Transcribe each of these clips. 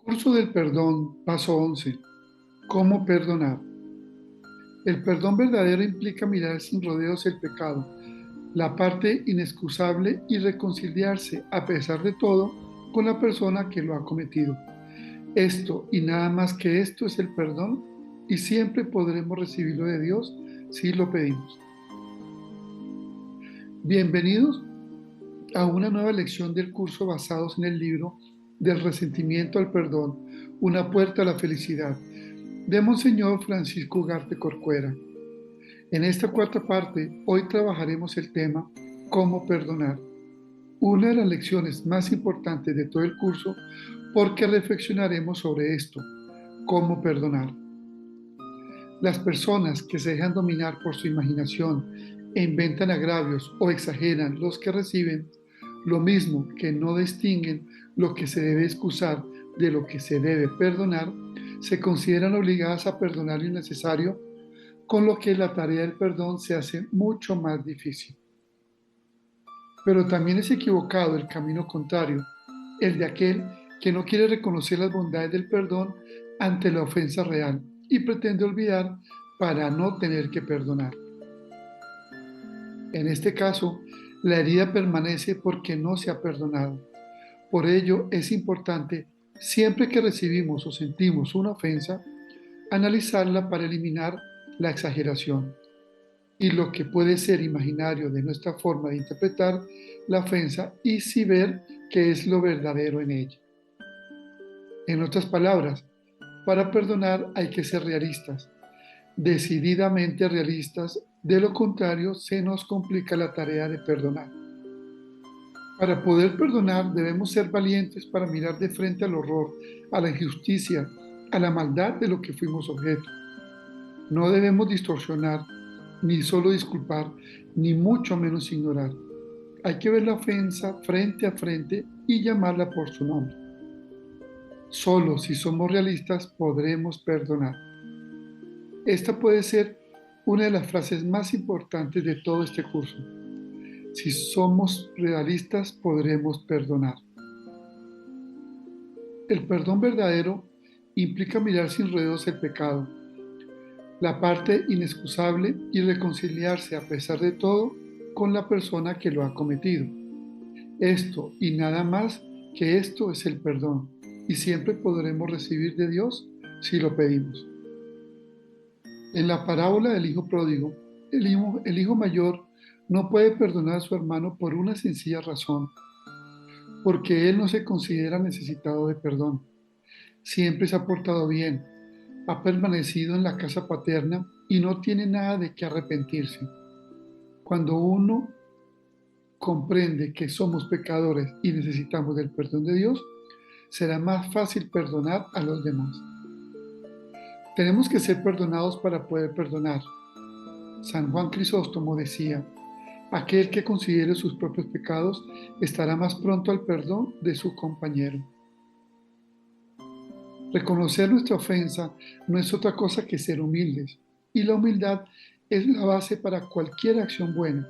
Curso del perdón, paso 11. ¿Cómo perdonar? El perdón verdadero implica mirar sin rodeos el pecado, la parte inexcusable y reconciliarse, a pesar de todo, con la persona que lo ha cometido. Esto y nada más que esto es el perdón y siempre podremos recibirlo de Dios si lo pedimos. Bienvenidos a una nueva lección del curso basados en el libro Del resentimiento al perdón, una puerta a la felicidad, de Monseñor Francisco Ugarte Corcuera. En esta cuarta parte, hoy trabajaremos el tema cómo perdonar, una de las lecciones más importantes de todo el curso porque reflexionaremos sobre esto, cómo perdonar. Las personas que se dejan dominar por su imaginación e inventan agravios o exageran los que reciben, lo mismo que no distinguen lo que se debe excusar de lo que se debe perdonar, se consideran obligadas a perdonar lo innecesario, con lo que la tarea del perdón se hace mucho más difícil. Pero también es equivocado el camino contrario, el de aquel que no quiere reconocer las bondades del perdón ante la ofensa real y pretende olvidar para no tener que perdonar. En este caso, la herida permanece porque no se ha perdonado. Por ello, es importante, siempre que recibimos o sentimos una ofensa, analizarla para eliminar la exageración y lo que puede ser imaginario de nuestra forma de interpretar la ofensa y si ver qué es lo verdadero en ella. En otras palabras, para perdonar hay que ser realistas, decididamente realistas, de lo contrario se nos complica la tarea de perdonar. Para poder perdonar debemos ser valientes para mirar de frente al horror, a la injusticia, a la maldad de lo que fuimos objeto. No debemos distorsionar, ni solo disculpar, ni mucho menos ignorar. Hay que ver la ofensa frente a frente y llamarla por su nombre. Solo si somos realistas podremos perdonar. Esta puede ser una de las frases más importantes de todo este curso. Si somos realistas podremos perdonar. El perdón verdadero implica mirar sin rodeos el pecado, la parte inexcusable y reconciliarse a pesar de todo con la persona que lo ha cometido. Esto y nada más que esto es el perdón y siempre podremos recibir de Dios si lo pedimos. En la parábola del hijo pródigo, el hijo mayor no puede perdonar a su hermano por una sencilla razón, porque él no se considera necesitado de perdón. Siempre se ha portado bien, ha permanecido en la casa paterna y no tiene nada de qué arrepentirse. Cuando uno comprende que somos pecadores y necesitamos del perdón de Dios, será más fácil perdonar a los demás. Tenemos que ser perdonados para poder perdonar. San Juan Crisóstomo decía, aquel que considere sus propios pecados estará más pronto al perdón de su compañero. Reconocer nuestra ofensa no es otra cosa que ser humildes, y la humildad es la base para cualquier acción buena,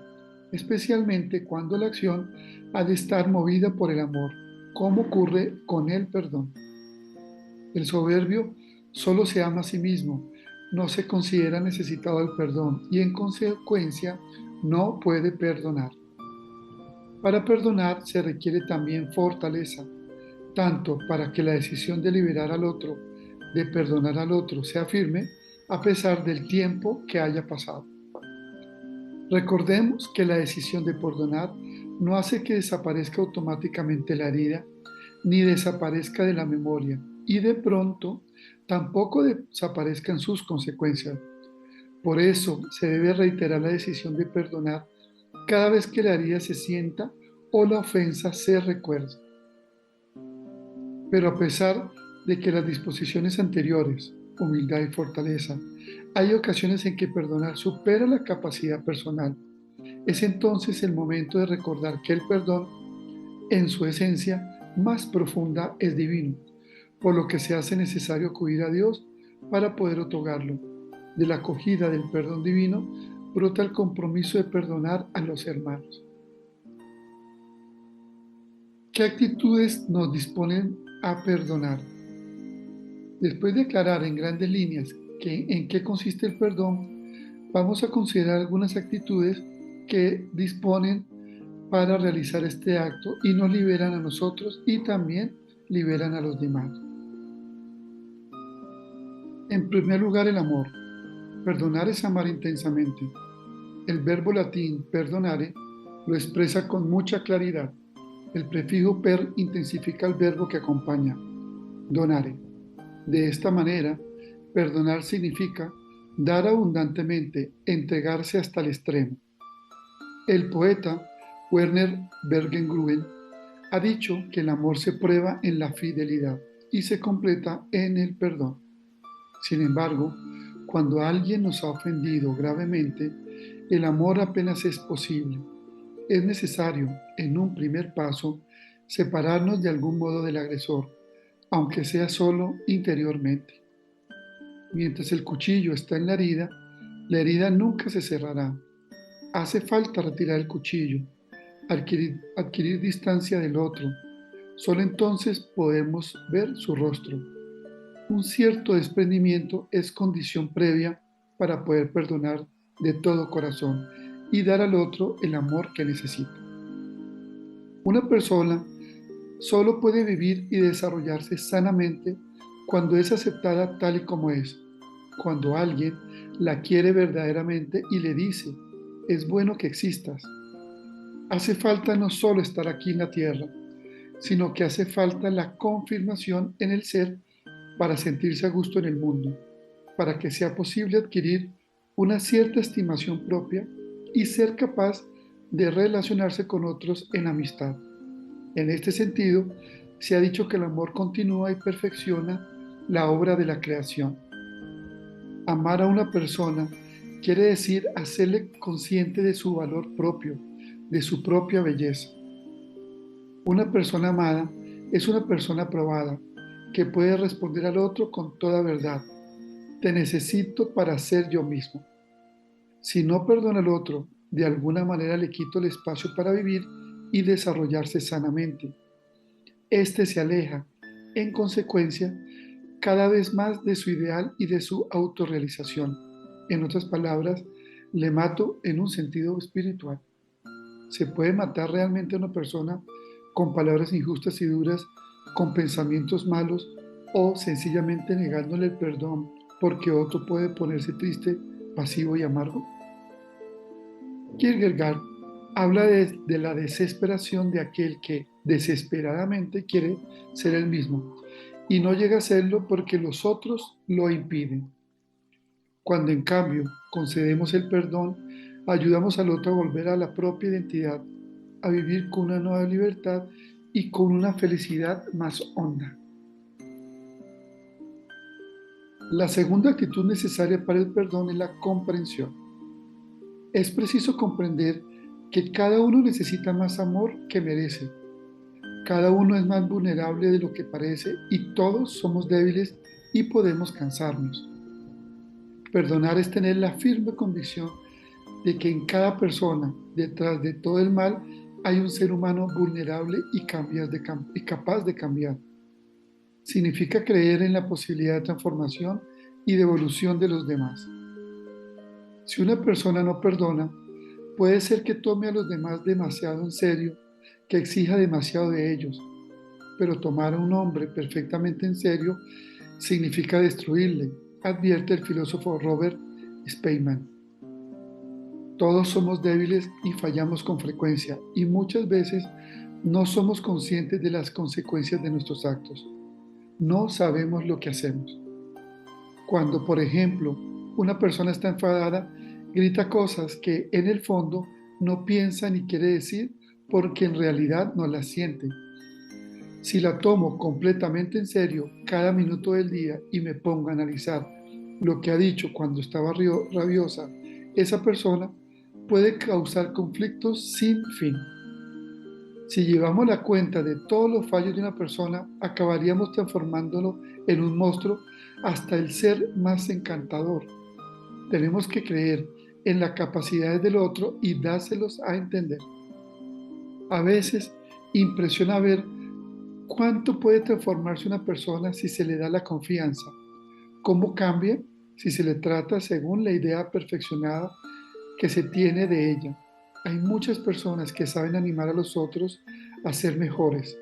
especialmente cuando la acción ha de estar movida por el amor, como ocurre con el perdón. El soberbio solo se ama a sí mismo, no se considera necesitado del perdón y en consecuencia no puede perdonar. Para perdonar se requiere también fortaleza, tanto para que la decisión de liberar al otro, de perdonar al otro, sea firme, a pesar del tiempo que haya pasado. Recordemos que la decisión de perdonar no hace que desaparezca automáticamente la herida, ni desaparezca de la memoria, y de pronto tampoco desaparezcan sus consecuencias. Por eso se debe reiterar la decisión de perdonar cada vez que la herida se sienta o la ofensa se recuerde. Pero a pesar de que las disposiciones anteriores, humildad y fortaleza, hay ocasiones en que perdonar supera la capacidad personal. Es entonces el momento de recordar que el perdón, en su esencia más profunda, es divino, por lo que se hace necesario acudir a Dios para poder otorgarlo. De la acogida del perdón divino brota el compromiso de perdonar a los hermanos. ¿Qué actitudes nos disponen a perdonar? Después de aclarar en grandes líneas en qué consiste el perdón, vamos a considerar algunas actitudes que disponen para realizar este acto y nos liberan a nosotros y también liberan a los demás. En primer lugar, el amor. Perdonar es amar intensamente. El verbo latín perdonare lo expresa con mucha claridad. El prefijo per intensifica el verbo que acompaña, donare. De esta manera, perdonar significa dar abundantemente, entregarse hasta el extremo. El poeta Werner Bergengruen ha dicho que el amor se prueba en la fidelidad y se completa en el perdón. Sin embargo, cuando alguien nos ha ofendido gravemente, el amor apenas es posible. Es necesario, en un primer paso, separarnos de algún modo del agresor, aunque sea solo interiormente. Mientras el cuchillo está en la herida nunca se cerrará. Hace falta retirar el cuchillo, adquirir distancia del otro. Solo entonces podemos ver su rostro. Un cierto desprendimiento es condición previa para poder perdonar de todo corazón y dar al otro el amor que necesita. Una persona solo puede vivir y desarrollarse sanamente cuando es aceptada tal y como es, cuando alguien la quiere verdaderamente y le dice, es bueno que existas. Hace falta no solo estar aquí en la tierra, sino que hace falta la confirmación en el ser para sentirse a gusto en el mundo, para que sea posible adquirir una cierta estimación propia y ser capaz de relacionarse con otros en amistad. En este sentido, se ha dicho que el amor continúa y perfecciona la obra de la creación. Amar a una persona quiere decir hacerle consciente de su valor propio, de su propia belleza. Una persona amada es una persona probada que puede responder al otro con toda verdad. Te necesito para ser yo mismo. Si no perdona al otro, de alguna manera le quito el espacio para vivir y desarrollarse sanamente. Este se aleja, en consecuencia, cada vez más de su ideal y de su autorrealización. En otras palabras, le mato en un sentido espiritual. Se puede matar realmente a una persona con palabras injustas y duras, con pensamientos malos o sencillamente negándole el perdón porque otro puede ponerse triste, pasivo y amargo. Kierkegaard habla de la desesperación de aquel que desesperadamente quiere ser el mismo y no llega a serlo porque los otros lo impiden. Cuando en cambio concedemos el perdón, ayudamos al otro a volver a la propia identidad, a vivir con una nueva libertad y con una felicidad más honda. La segunda actitud necesaria para el perdón es la comprensión. Es preciso comprender que cada uno necesita más amor que merece. Cada uno es más vulnerable de lo que parece y todos somos débiles y podemos cansarnos. Perdonar es tener la firme convicción de que en cada persona, detrás de todo el mal, hay un ser humano vulnerable y capaz de cambiar. Significa creer en la posibilidad de transformación y de evolución de los demás. Si una persona no perdona, puede ser que tome a los demás demasiado en serio, que exija demasiado de ellos, pero tomar a un hombre perfectamente en serio significa destruirle, advierte el filósofo Robert Speakman. Todos somos débiles y fallamos con frecuencia y muchas veces no somos conscientes de las consecuencias de nuestros actos. No sabemos lo que hacemos. Cuando, por ejemplo, una persona está enfadada, grita cosas que en el fondo no piensa ni quiere decir porque en realidad no las siente. Si la tomo completamente en serio cada minuto del día y me pongo a analizar lo que ha dicho cuando estaba rabiosa, esa persona puede causar conflictos sin fin. Si llevamos la cuenta de todos los fallos de una persona, acabaríamos transformándolo en un monstruo hasta el ser más encantador. Tenemos que creer en las capacidades del otro y dárselos a entender. A veces impresiona ver cuánto puede transformarse una persona si se le da la confianza, ¿Cómo cambia? Si se le trata según la idea perfeccionada que se tiene de ella. Hay muchas personas que saben animar a los otros a ser mejores.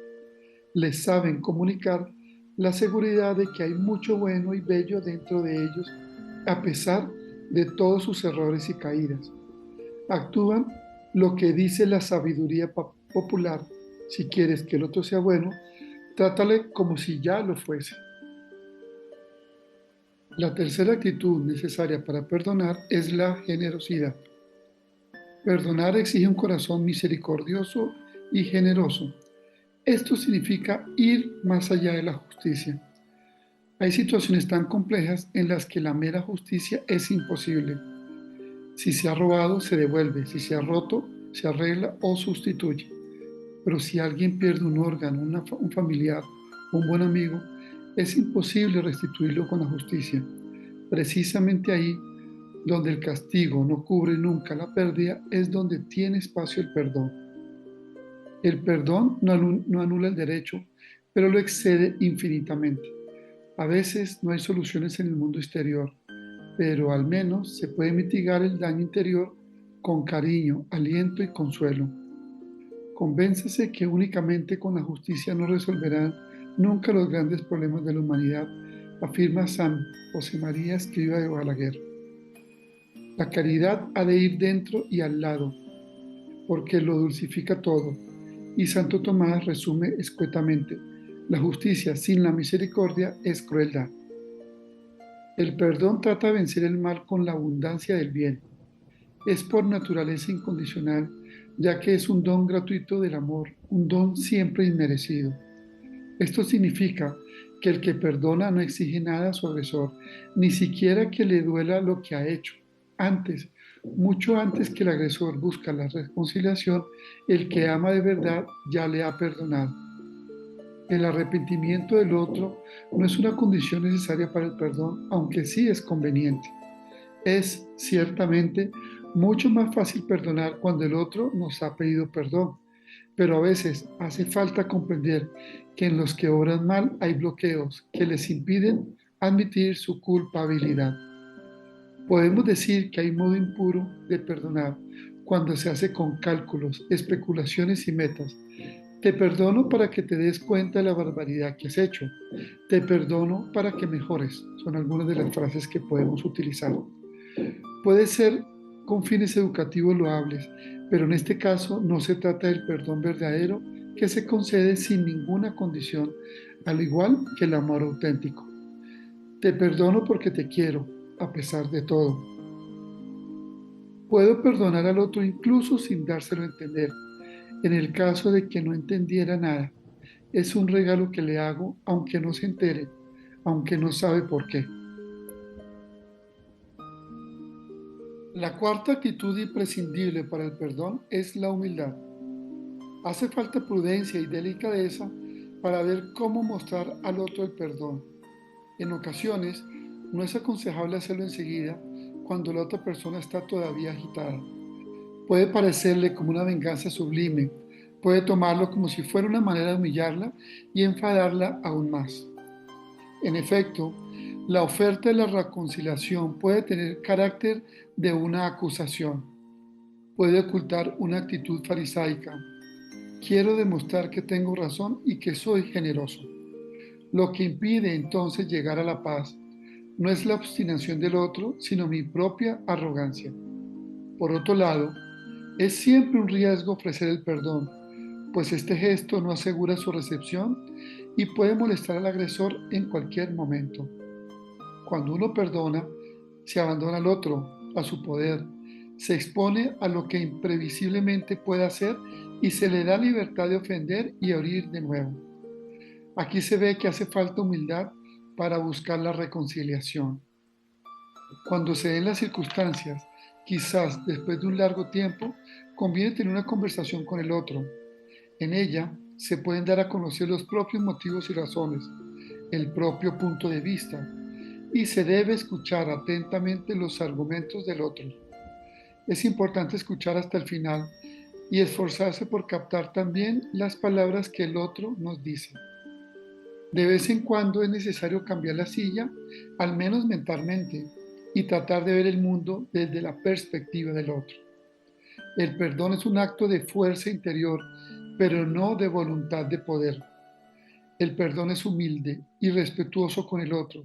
Les saben comunicar la seguridad de que hay mucho bueno y bello dentro de ellos, a pesar de todos sus errores y caídas. Actúan lo que dice la sabiduría popular. Si quieres que el otro sea bueno, trátale como si ya lo fuese. La tercera actitud necesaria para perdonar es la generosidad. Perdonar exige un corazón misericordioso y generoso. Esto significa ir más allá de la justicia. Hay situaciones tan complejas en las que la mera justicia es imposible. Si se ha robado, se devuelve. Si se ha roto, se arregla o sustituye. Pero si alguien pierde un órgano, un familiar o un buen amigo, es imposible restituirlo con la justicia. Precisamente ahí, donde el castigo no cubre nunca la pérdida, es donde tiene espacio el perdón. El perdón no anula el derecho, pero lo excede infinitamente. A veces no hay soluciones en el mundo exterior, pero al menos se puede mitigar el daño interior con cariño, aliento y consuelo. Convénzase que únicamente con la justicia no resolverán nunca los grandes problemas de la humanidad, afirma San José María Escrivá de Balaguer. La caridad ha de ir dentro y al lado, porque lo dulcifica todo. Y Santo Tomás resume escuetamente: la justicia sin la misericordia es crueldad. El perdón trata de vencer el mal con la abundancia del bien. Es por naturaleza incondicional, ya que es un don gratuito del amor, un don siempre inmerecido. Esto significa que el que perdona no exige nada a su agresor, ni siquiera que le duela lo que ha hecho. Antes, mucho antes que el agresor busca la reconciliación, el que ama de verdad ya le ha perdonado. El arrepentimiento del otro no es una condición necesaria para el perdón, aunque sí es conveniente. Es ciertamente mucho más fácil perdonar cuando el otro nos ha pedido perdón, pero a veces hace falta comprender que en los que obran mal hay bloqueos que les impiden admitir su culpabilidad. Podemos decir que hay modo impuro de perdonar cuando se hace con cálculos, especulaciones y metas. Te perdono para que te des cuenta de la barbaridad que has hecho. Te perdono para que mejores. Son algunas de las frases que podemos utilizar. Puede ser con fines educativos loables, pero en este caso no se trata del perdón verdadero que se concede sin ninguna condición, al igual que el amor auténtico. Te perdono porque te quiero, a pesar de todo. Puedo perdonar al otro incluso sin dárselo a entender. En el caso de que no entendiera nada, es un regalo que le hago aunque no se entere, aunque no sabe por qué. La cuarta actitud imprescindible para el perdón es la humildad. Hace falta prudencia y delicadeza para ver cómo mostrar al otro el perdón. En ocasiones, no es aconsejable hacerlo enseguida cuando la otra persona está todavía agitada. Puede parecerle como una venganza sublime, puede tomarlo como si fuera una manera de humillarla y enfadarla aún más. En efecto, la oferta de la reconciliación puede tener carácter de una acusación, puede ocultar una actitud farisaica. Quiero demostrar que tengo razón y que soy generoso. Lo que impide entonces llegar a la paz no es la obstinación del otro, sino mi propia arrogancia. Por otro lado, es siempre un riesgo ofrecer el perdón, pues este gesto no asegura su recepción y puede molestar al agresor en cualquier momento. Cuando uno perdona, se abandona al otro, a su poder, se expone a lo que imprevisiblemente puede hacer y se le da libertad de ofender y herir de nuevo. Aquí se ve que hace falta humildad para buscar la reconciliación. Cuando se den las circunstancias, quizás después de un largo tiempo, conviene tener una conversación con el otro. En ella se pueden dar a conocer los propios motivos y razones, el propio punto de vista, y se debe escuchar atentamente los argumentos del otro. Es importante escuchar hasta el final y esforzarse por captar también las palabras que el otro nos dice. De vez en cuando es necesario cambiar la silla, al menos mentalmente, y tratar de ver el mundo desde la perspectiva del otro. El perdón es un acto de fuerza interior, pero no de voluntad de poder. El perdón es humilde y respetuoso con el otro.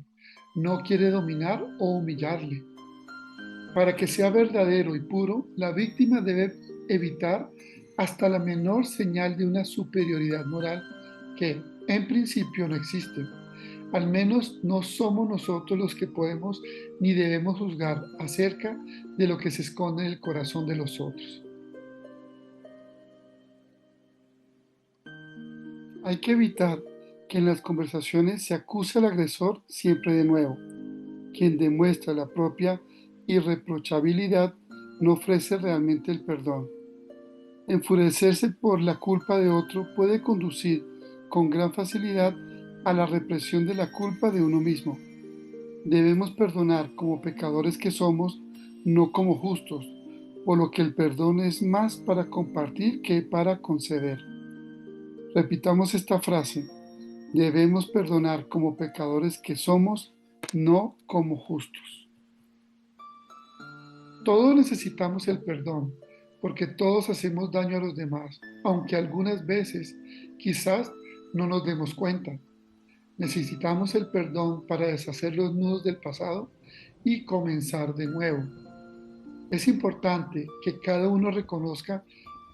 No quiere dominar o humillarle. Para que sea verdadero y puro, la víctima debe evitar hasta la menor señal de una superioridad moral que, en principio, no existe. Al menos no somos nosotros los que podemos ni debemos juzgar acerca de lo que se esconde en el corazón de los otros. Hay que evitar que en las conversaciones se acuse al agresor siempre de nuevo. Quien demuestra la propia irreprochabilidad no ofrece realmente el perdón. Enfurecerse por la culpa de otro puede conducir con gran facilidad a la represión de la culpa de uno mismo. Debemos perdonar como pecadores que somos, no como justos, por lo que el perdón es más para compartir que para conceder. Repitamos esta frase: debemos perdonar como pecadores que somos, no como justos. Todos necesitamos el perdón, porque todos hacemos daño a los demás, aunque algunas veces quizás no nos demos cuenta. Necesitamos el perdón para deshacer los nudos del pasado y comenzar de nuevo. Es importante que cada uno reconozca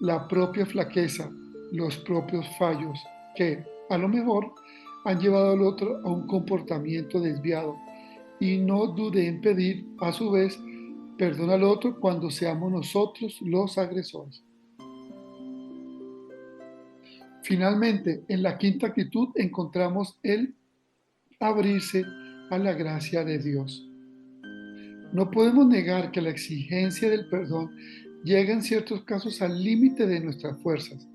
la propia flaqueza, los propios fallos que, a lo mejor, han llevado al otro a un comportamiento desviado y no dude en pedir, a su vez, perdón al otro cuando seamos nosotros los agresores. Finalmente, en la quinta actitud encontramos el abrirse a la gracia de Dios. No podemos negar que la exigencia del perdón llega en ciertos casos al límite de nuestras fuerzas.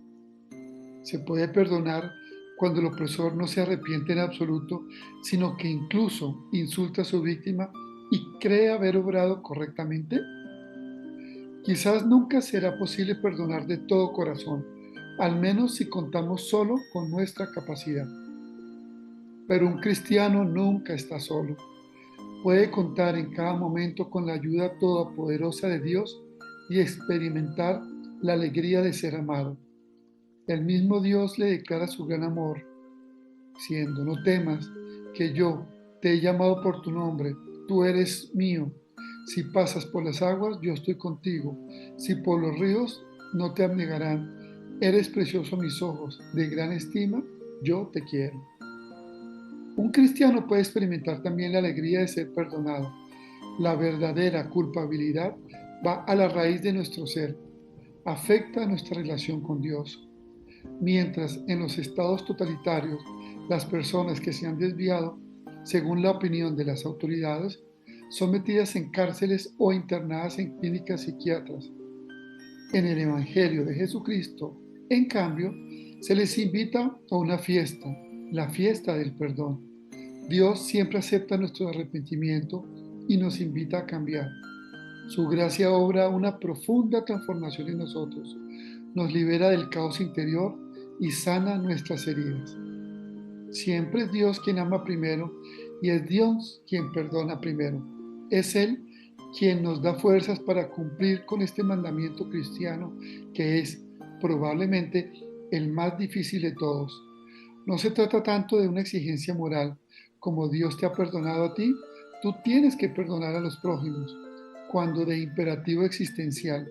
Se puede perdonar cuando el opresor no se arrepiente en absoluto, sino que incluso insulta a su víctima y cree haber obrado correctamente. Quizás nunca será posible perdonar de todo corazón, al menos si contamos solo con nuestra capacidad. Pero un cristiano nunca está solo. Puede contar en cada momento con la ayuda todopoderosa de Dios y experimentar la alegría de ser amado. El mismo Dios le declara su gran amor, siendo: no temas, que yo te he llamado por tu nombre, tú eres mío. Si pasas por las aguas, yo estoy contigo. Si por los ríos, no te abnegarán. Eres precioso a mis ojos, de gran estima, yo te quiero. Un cristiano puede experimentar también la alegría de ser perdonado. La verdadera culpabilidad va a la raíz de nuestro ser, afecta nuestra relación con Dios. Mientras en los estados totalitarios, las personas que se han desviado, según la opinión de las autoridades, son metidas en cárceles o internadas en clínicas psiquiátricas. En el Evangelio de Jesucristo, en cambio, se les invita a una fiesta, la fiesta del perdón. Dios siempre acepta nuestro arrepentimiento y nos invita a cambiar. Su gracia obra una profunda transformación en nosotros, nos libera del caos interior y sana nuestras heridas. Siempre es Dios quien ama primero y es Dios quien perdona primero. Es Él quien nos da fuerzas para cumplir con este mandamiento cristiano que es probablemente el más difícil de todos. No se trata tanto de una exigencia moral. Como Dios te ha perdonado a ti, tú tienes que perdonar a los prójimos, cuando de imperativo existencial.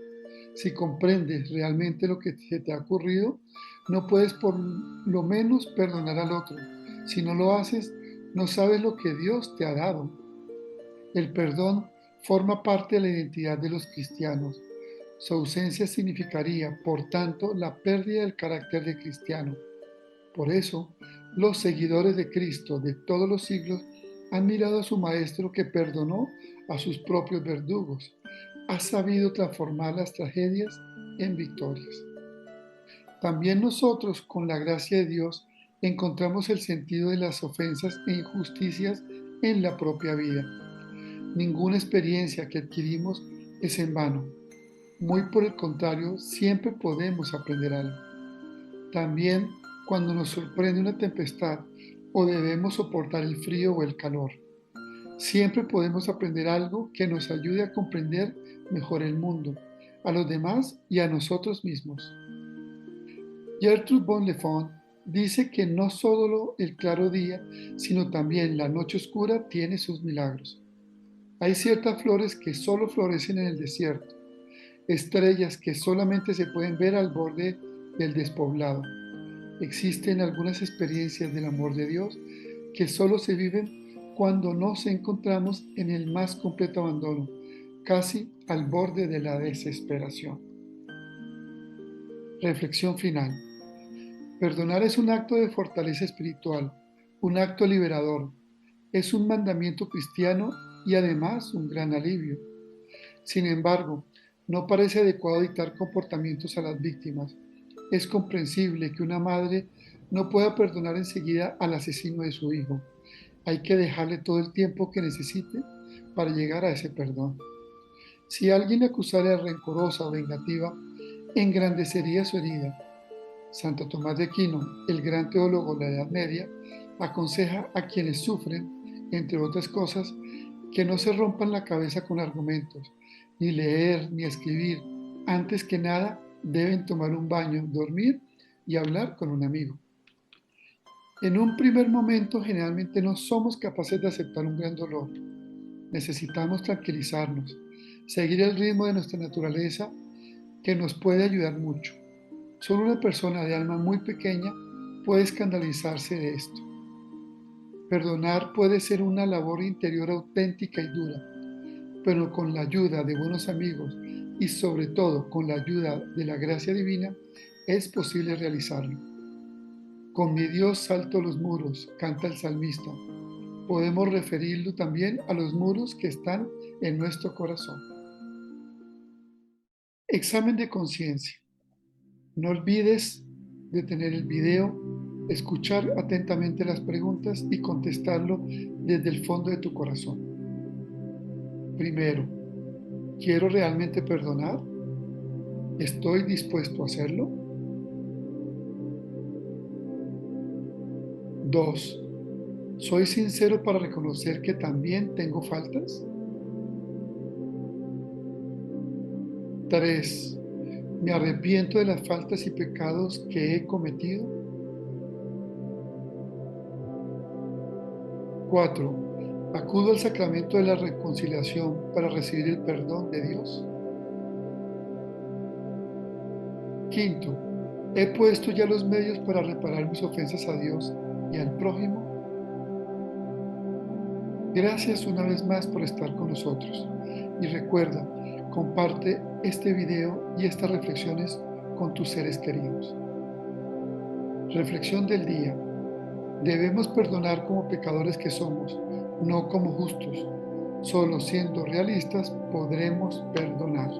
Si comprendes realmente lo que se te ha ocurrido, no puedes por lo menos perdonar al otro. Si no lo haces, no sabes lo que Dios te ha dado. El perdón forma parte de la identidad de los cristianos. Su ausencia significaría, por tanto, la pérdida del carácter de cristiano. Por eso, los seguidores de Cristo de todos los siglos han mirado a su Maestro que perdonó a sus propios verdugos. Ha sabido transformar las tragedias en victorias. También nosotros, con la gracia de Dios, encontramos el sentido de las ofensas e injusticias en la propia vida. Ninguna experiencia que adquirimos es en vano. Muy por el contrario, siempre podemos aprender algo. También, cuando nos sorprende una tempestad o debemos soportar el frío o el calor. Siempre podemos aprender algo que nos ayude a comprender mejor el mundo, a los demás y a nosotros mismos. Gertrude von Lefon dice que no solo el claro día, sino también la noche oscura tiene sus milagros. Hay ciertas flores que solo florecen en el desierto, estrellas que solamente se pueden ver al borde del despoblado. Existen algunas experiencias del amor de Dios que solo se viven cuando nos encontramos en el más completo abandono, casi al borde de la desesperación. Reflexión final. Perdonar es un acto de fortaleza espiritual, un acto liberador. Es un mandamiento cristiano y además un gran alivio. Sin embargo, no parece adecuado dictar comportamientos a las víctimas. Es comprensible que una madre no pueda perdonar enseguida al asesino de su hijo. Hay que dejarle todo el tiempo que necesite para llegar a ese perdón. Si alguien acusara de rencorosa o vengativa, engrandecería su herida. Santo Tomás de Aquino, el gran teólogo de la Edad Media, aconseja a quienes sufren, entre otras cosas, que no se rompan la cabeza con argumentos, ni leer ni escribir. Antes que nada, deben tomar un baño, dormir y hablar con un amigo. En un primer momento, generalmente no somos capaces de aceptar un gran dolor. Necesitamos tranquilizarnos, seguir el ritmo de nuestra naturaleza que nos puede ayudar mucho. Solo una persona de alma muy pequeña puede escandalizarse de esto. Perdonar puede ser una labor interior auténtica y dura, pero con la ayuda de buenos amigos y sobre todo con la ayuda de la gracia divina es posible realizarlo. Con mi Dios salto los muros, canta el salmista. Podemos referirlo también a los muros que están en nuestro corazón. Examen de conciencia. No olvides detener el video, escuchar atentamente las preguntas y contestarlo desde el fondo de tu corazón. Primero, ¿quiero realmente perdonar? ¿Estoy dispuesto a hacerlo? 2. ¿Soy sincero para reconocer que también tengo faltas? 3. ¿Me arrepiento de las faltas y pecados que he cometido? 4. ¿Acudo al sacramento de la reconciliación para recibir el perdón de Dios? 5. ¿He puesto ya los medios para reparar mis ofensas a Dios y al prójimo? Gracias una vez más por estar con nosotros. Y recuerda, comparte este video y estas reflexiones con tus seres queridos. Reflexión del día. Debemos perdonar como pecadores que somos, no como justos. Solo siendo realistas podremos perdonar.